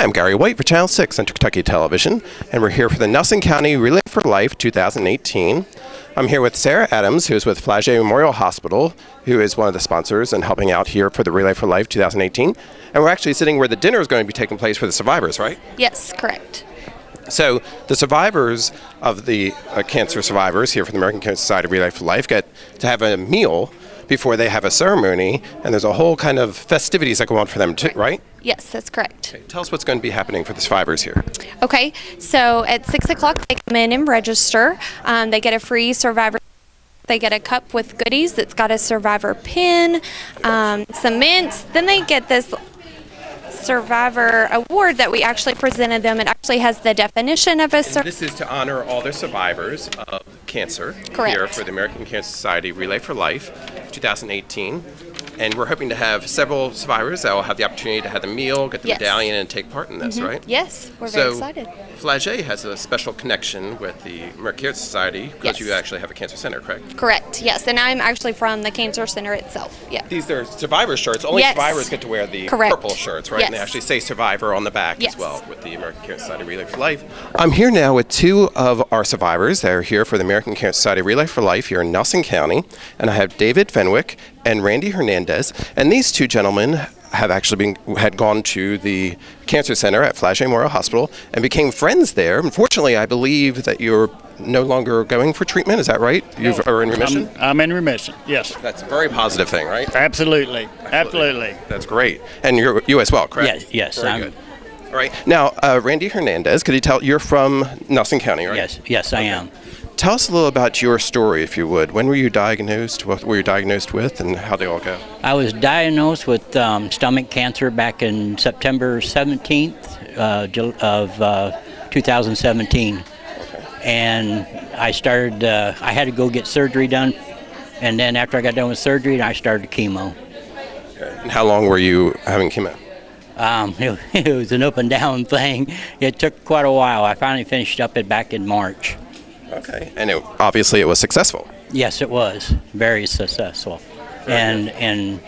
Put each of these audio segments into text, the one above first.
Hi, I'm Gary White for Channel 6 Central Kentucky Television, and we're here for the Nelson County Relay for Life 2018. I'm here with Sarah Adams, who's with Flagey Memorial Hospital, who is one of the sponsors and helping out here for the Relay for Life 2018. And we're actually sitting where the dinner is going to be taking place for the survivors, right? Yes, correct. So the survivors of the cancer survivors here from the American Cancer Society Relay for Life get to have a meal before they have a ceremony, and there's a whole kind of festivities that go on for them too, right? Yes, that's correct. Okay, tell us what's going to be happening for the survivors here. Okay, so at 6 o'clock they come in and register. They get a free survivor. They get a cup with goodies that's got a survivor pin, some mints. Then they get this survivor award that we actually presented them. It actually has the definition of a survivor. This is to honor all the survivors of cancer. Correct. Here for the American Cancer Society Relay for Life 2018. And we're hoping to have several survivors that will have the opportunity to have the meal, get the Yes. medallion, and take part in this, right? Yes, we're very excited. Flagey has a special connection with the American Cancer Society because Yes. you actually have a cancer center, correct? Correct, yes, and I'm actually from the cancer center itself. Yeah. These are survivor shirts. Only Yes. survivors get to wear the Correct. purple shirts, right? And they Yes. actually say survivor on the back Yes. as well with the American Cancer Society Relay for Life. I'm here now with two of our survivors that are here for the American Cancer Society Relay for Life here in Nelson County. And I have David Fenwick and Randy Hernandez. And these two gentlemen have actually had gone to the cancer center at Flagey Memorial Hospital and became friends there. Unfortunately, I believe that you're no longer going for treatment. Is that right? You are in remission? I'm in remission, yes. That's a very positive thing, right? Absolutely. Absolutely. That's great. And you as well, correct? Yes, Very I'm- good. All right. Now, Randy Hernandez, could you tell, you're from Nelson County, right? Yes, I am. Tell us a little about your story, if you would. When were you diagnosed? What were you diagnosed with, and how did it all go? I was diagnosed with stomach cancer back in September 17th of 2017. And I started, I had to go get surgery done. And then after I got done with surgery, I started chemo. And how long were you having chemo? It was an up and down thing. It took quite a while. I finally finished up it back in March. Okay. And obviously it was successful. Yes, it was very successful. And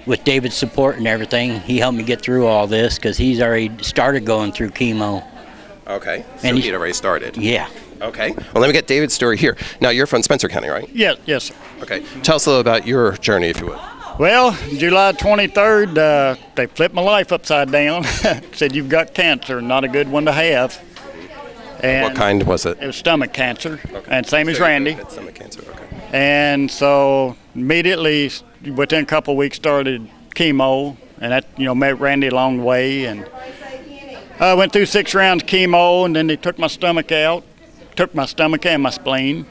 with David's support and everything, he helped me get through all this because he's already started going through chemo. Okay. So And he'd already started. Yeah. Okay. Well, let me get David's story here. Now, you're from Spencer County, right? Yes, yes, sir. Okay. Tell us a little about your journey, if you would. Well, July 23rd, they flipped my life upside down. Said, you've got cancer, not a good one to have. And What kind was it? It was stomach cancer, and same as So you Randy. had stomach cancer, okay. And so immediately, within a couple of weeks, started chemo, and that, met Randy along the way. And I went through 6 rounds of chemo, and then they took my stomach out, took my stomach and my spleen.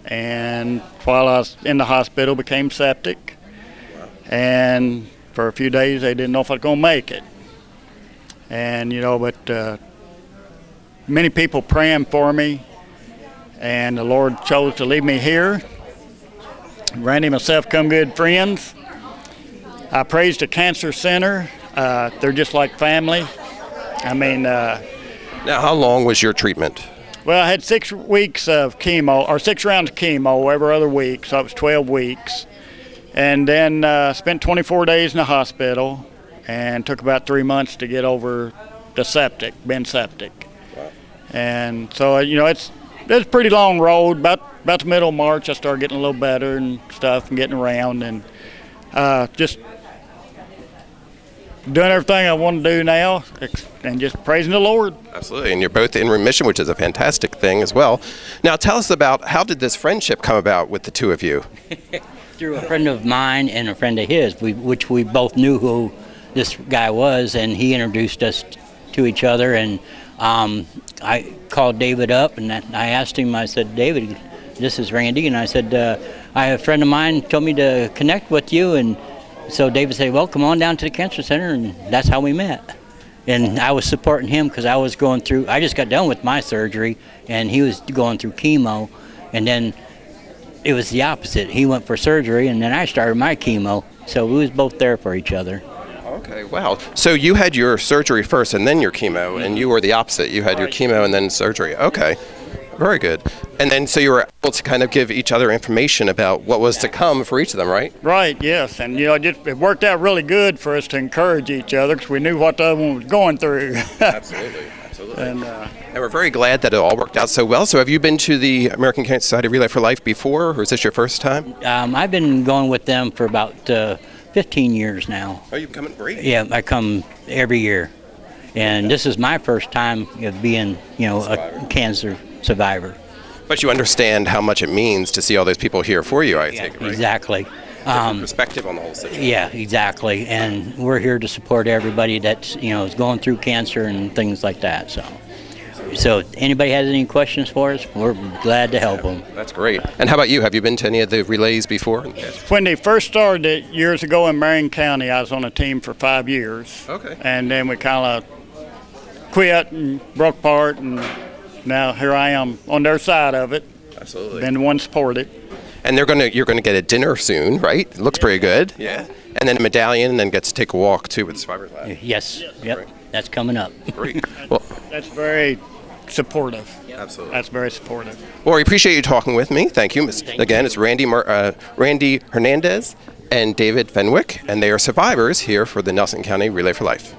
And while I was in the hospital, became septic. And for a few days, they didn't know if I was going to make it. And, but many people praying for me, and the Lord chose to leave me here. Randy and myself come good friends. I praise the Cancer Center. They're just like family. I mean, Now, how long was your treatment? well, I had 6 weeks of chemo, or 6 rounds of chemo every other week, so it was 12 weeks. And then spent 24 days in the hospital, and took about 3 months to get over the septic, being septic. And so, it's a pretty long road. About the middle of March, I started getting a little better and stuff, and getting around, and just doing everything I want to do now, and just praising the Lord. Absolutely, and you're both in remission, which is a fantastic thing as well. Now, tell us about how did this friendship come about with the two of you? Through a friend of mine and a friend of his, which we both knew who this guy was, and he introduced us to each other. And I called David up, and I asked him, I said, David, this is Randy, and I said, I have a friend of mine told me to connect with you. And so David said, well, come on down to the cancer center, and that's how we met. And I was supporting him because I was going through, I just got done with my surgery, and he was going through chemo, and then it was the opposite. He went for surgery, and then I started my chemo, so we was both there for each other. Okay, wow. So you had your surgery first and then your chemo, and you were the opposite. You had your chemo and then surgery. Okay. Very good. And then so you were able to kind of give each other information about what was to come for each of them, right? Right, yes. And, it worked out really good for us to encourage each other because we knew what the other one was going through. Absolutely. Absolutely. And we're very glad that it all worked out so well. So have you been to the American Cancer Society Relay for Life before, or is this your first time? I've been going with them for about 15 years now. Oh, you've come in great. Yeah, I come every year. And this is my first time of being, a cancer survivor. But you understand how much it means to see all those people here for you, I take it, right? Exactly. Perspective on the whole situation. Yeah, exactly. And we're here to support everybody that's, is going through cancer and things like that. So anybody has any questions for us, we're glad to help them. That's great. And how about you? Have you been to any of the relays before? when they first started it years ago in Marion County, I was on a team for 5 years. Okay. And then we kind of quit and broke apart, and now here I am on their side of it. Absolutely. Been the one supported. And you're gonna get a dinner soon, right? It looks pretty good. Yeah. And then a medallion, and then get to take a walk too with the Survivors Lab. Yes, yep, that's coming up. Great. Well, That's very supportive. absolutely. That's very supportive. Well, we appreciate you talking with me. Thank you. Again, it's Randy Hernandez and David Fenwick, and they are survivors here for the Nelson County Relay for Life.